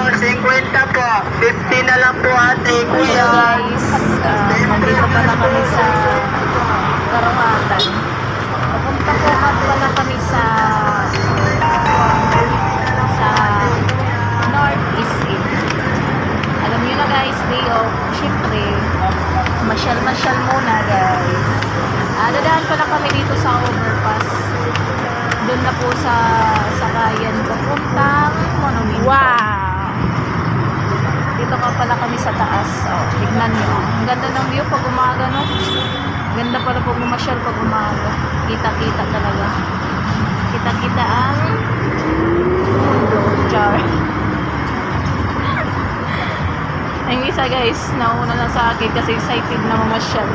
50 po. 50 na lang po ate, Hello kuya. guys, nandito pala kami sa Karawatan. Papunta po nga pala kami sa Northeast Inn. Alam nyo na guys, day off. Siyempre, masyal-masyal muna guys. Dadaan pala kami dito sa overpass. Doon na po sa sakayan papuntang Monument. Wow! Dito ka pala kami sa taas. Oh, tignan nyo. Ang ganda ng view pag umaga, no? Ganda pala pag umasyal pag umaga. Kita-kita talaga. Kita-kita ang mundo. Char. Ang isa guys, nauna na sa akin kasi excited na mamasyal.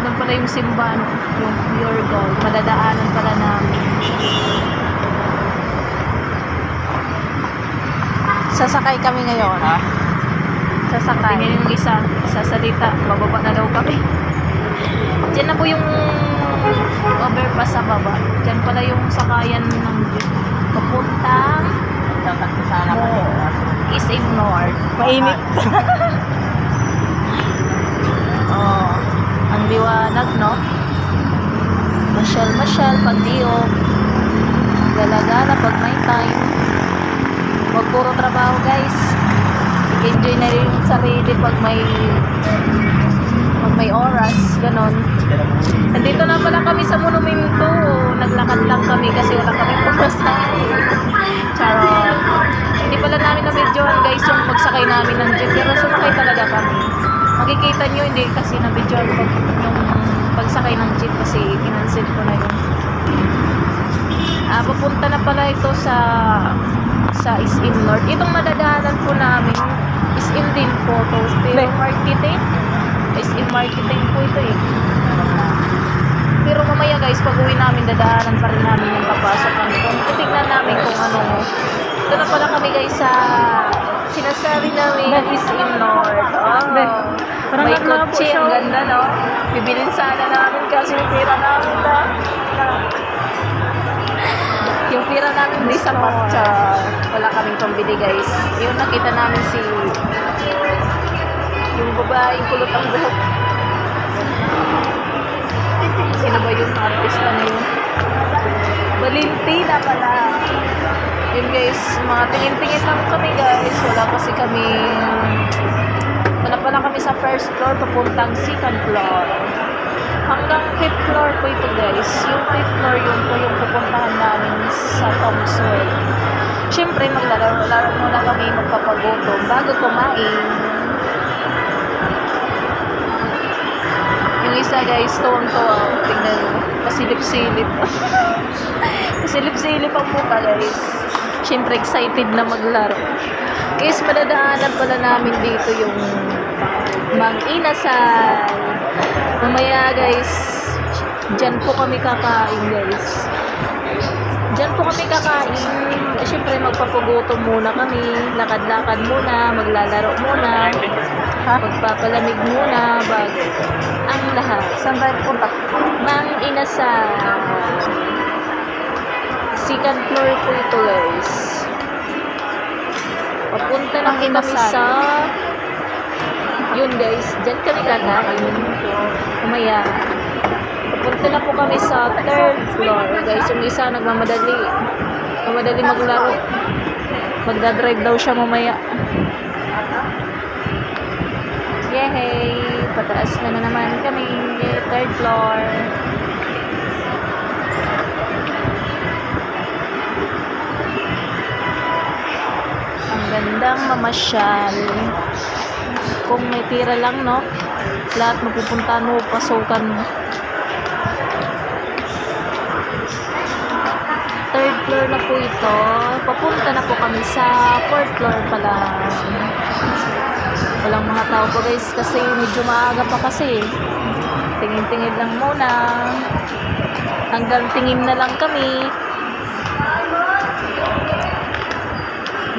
Doon pala yung simbahan, yung Pure Gold. Madadaanan pala namin. Sasakay kami ngayon. Ha? Sasakay. Tingnan yung isa, sasalita, bababa na daw kami. Diyan na po yung overpass sa baba. Diyan pala yung sakayan ng papuntang East and North. Mainit. Oh, ang liwanag, no? Masyal-masyal pag diop. Gala-gala pag may time. Huwag puro trabaho, guys. Enjoy na rin yung sarili pag may oras, ganon. Nandito na pala kami sa monumento. Naglakad lang kami kasi wala kami pumasahe. Charot. Hindi pala namin na-videoan guys yung pagsakay namin ng jeep. Pero sumakay talaga kami. Makikita nyo, hindi kasi na-videoan yung pagsakay ng jeep kasi kinansil ko na yun. Papunta na pala ito sa SM North. Itong nadadaanan po namin SM din po to. Pero marketing. SM marketing po ito eh. Pero mamaya guys, pag uwi namin, dadaanan pa rin namin yung papasok kami. Kung titignan namin kung ano. Ito na pala kami guys sa sinasabi namin SM North. Parang May naglabo kotse. siya. Ang ganda, no? Bibilin sana namin kasi yung pira namin na. Yung pira namin di sapat. Wala kaming pambili guys. Yung nakita namin yung babaeng kulot ang buhok. Sino ba yung artista na yun? Valentina pala. Yun guys, mga tingin-tingin lang kami guys. Wala pala kami sa first floor papuntang second floor. Hanggang 5th floor po ito guys. Yung 5th floor yun po yung pupuntahan namin sa Thompson. Siyempre maglalaro muna kami magpapagutom bago kumain. Yung isa guys, tuwang-tuwa. Tingnan mo. Pasilip-silip. Pasilip-silip ang mukha guys. Siyempre excited na maglaro. Guys, madadaanan pala namin dito yung Mang Inasal. Mamaya guys, dyan po kami kakain guys. Dyan po kami kakain. Siyempre magpapagutom muna kami. Lakad-lakad muna. Maglalaro muna. Magpapalamig muna bago ang lahat. Saan tayo pupunta? Mang Inasal. Second floor po ito guys. Papunta na kami sa yun guys, dyan kami kakain. Umaya. Papunta na po kami sa third floor guys. Yung isa nagmamadali maglaro. Magdadrive daw siya mamaya. Yehey! Pataas na naman kami. Third floor. Ang gandang mamasyal. Kung may tira lang, no? Lahat mapupuntahan mo, pasukan mo. Third floor na po ito. Papunta na po kami sa fourth floor pala. Walang mga tao po guys kasi medyo maaga pa kasi. Tingin-tingin lang muna. Hanggang tingin na lang kami.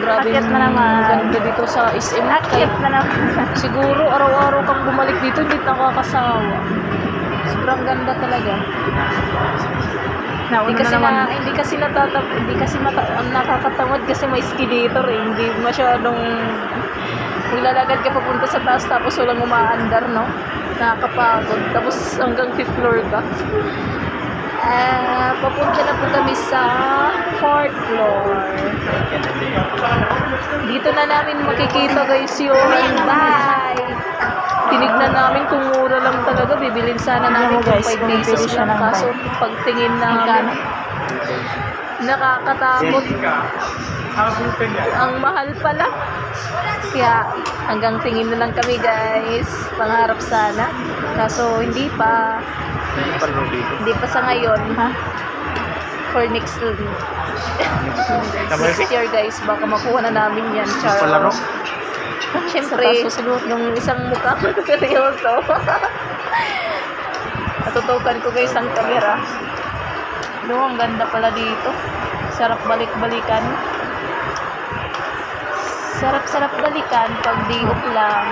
Grabe Akyat na naman. ganda dito sa SM. Akyat na naman. Siguro araw-araw kang bumalik dito, hindi nakakasawa. Sobrang ganda talaga. Nauna Hindi kasi na naman. nakakatamad kasi may escalator eh. Hindi masyadong maglalakad ka papunta sa taas tapos walang umaandar, no? Nakakapagod. Tapos hanggang 5th floor ka. Papunta na po kami sa 4th floor. Dito na namin makikita guys yung Hyundai. Tinignan namin kung mura lang talaga. Bibilin sana namin kung Guys, 5 bumibili pesos siya lang. ng Kaso pagtingin namin, nakakatakot. Ang mahal pala. Kaya hanggang tingin na lang kami guys. Pangarap sana. Kaso hindi pa. Hindi pa sa ngayon. Ha? For next year guys. Baka makuha na namin yan. Char. Siyempre, yung isang mukha ko seryoso. Natutukan ko guys ang camera. Ang ganda pala dito. Sarap balik-balikan. Sarap-sarap balikan pag di-off lang.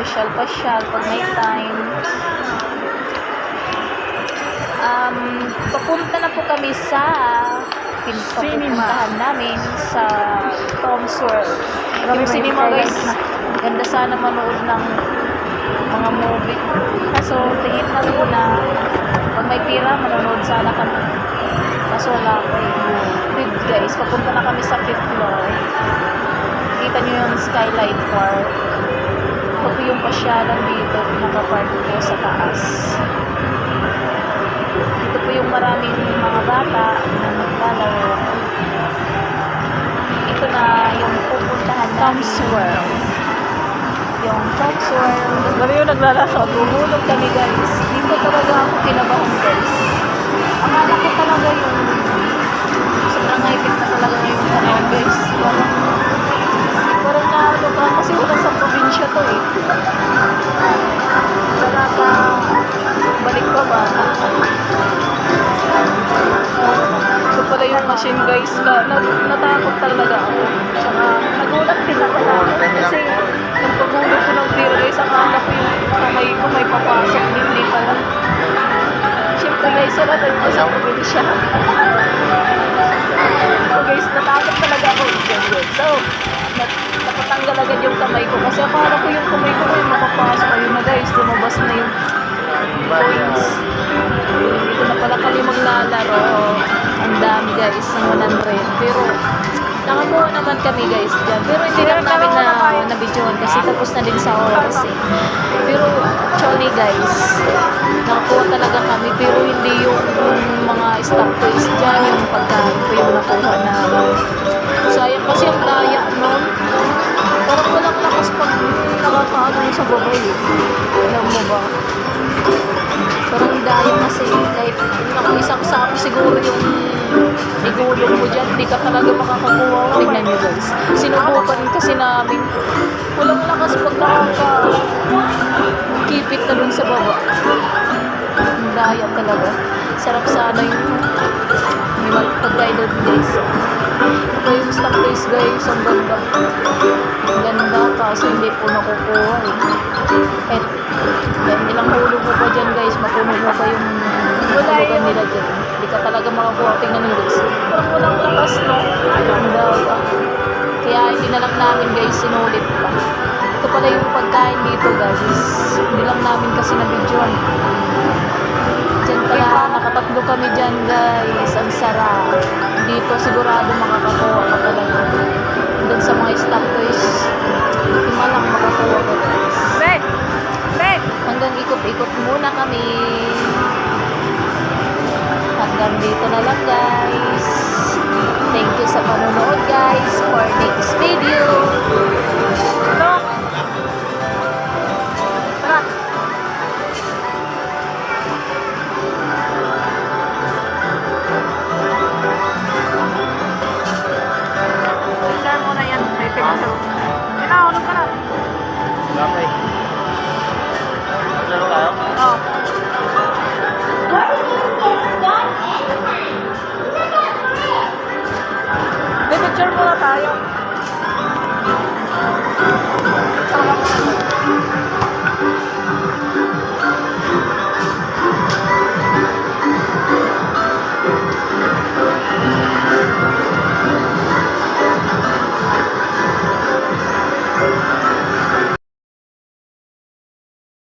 Pasyal-pasyal pag may time. Papunta na po kami sa pinupuntahan namin sa Tom's World. Yung cinema guys, ganda sana manood ng mga movie. Kaso tingin na muna, pag may tira, manonood sana kami. Kaso wala ko eh. Good guys, papunta na kami sa 5th floor. Kita nyo yung Skylight Park. Ito po yung pasyalan dito, nakapark ko sa taas. Ito po yung maraming mga bata na naglalaro. Ito na yung pupuntahan namin. Tom's World. Yung Tom's World. Bari yung naglalaro. Gumulog kami guys. Dito talaga ako kinabahan guys. Akala ko talaga yung sobrang high-tech na talaga yung panahon guys. Parang naano ka kasi wala sa probinsya to eh. Wala ka balik pa ba? Ito pala yung machine guys. Natakot talaga ako. Tsaka nagulat din ako kasi nung pagulog ko ng tira guys, akala ko yung kamay ko may papasok. Hindi pala. Siyempre guys, wala tayo ko sa probinsya. So guys, natakot talaga ako. So, napatanggal agad yung kamay ko kasi akala ko yung kamay ko may mapapasok. Ayun na guys, lumabas na yung coins. Dito na pala kami maglalaro. Ang dami guys, ang 100. Pero nakakuha naman kami guys dyan. Pero hindi lang namin na videoan kasi tapos na din sa oras eh. Pero actually guys, nakakuha talaga kami pero hindi yung mga stock toys dyan, yung pagkain ko yung nakuha namin. Sayang kasi ang daya nun. Parang walang lakas pag nakakaano sa babay eh. Alam mo ba? Parang daya kasi kahit naku isang sapo siguro yung igulong mo dyan, hindi ka talaga makakakuha. Tignan nyo guys. Sinubukan kasi namin. Walang lakas pag nakakakipit na dun sa baba. Ang daya talaga. Sarap sana yung may magpagay doon guys. Ito yung stock toys guys. Ang ganda. Ang ganda kaso hindi po nakukuha eh. At kahit nilang hulog mo pa dyan guys, mapuno mo pa yung hulugan nila dyan. Hindi ka talaga makakuha. Tingnan nyo guys. Parang walang lakas no. Ang daya. Kaya hindi na lang namin guys sinulit pa. Ito pala yung pagkain dito guys. Hindi lang namin kasi na-videoan. Dyan pala, nakatatlo kami dyan guys. Ang sarap. Dito sigurado makakakuha ka talaga. Doon sa mga stock toys, hindi lang makakuha ka guys. Hanggang ikot-ikot muna kami. Hanggang dito na lang guys. Thank you sa panonood guys. For next video. Share mo na yan. Inaulog ka na. Okay. Laro tayo? Oh. May picture muna tayo.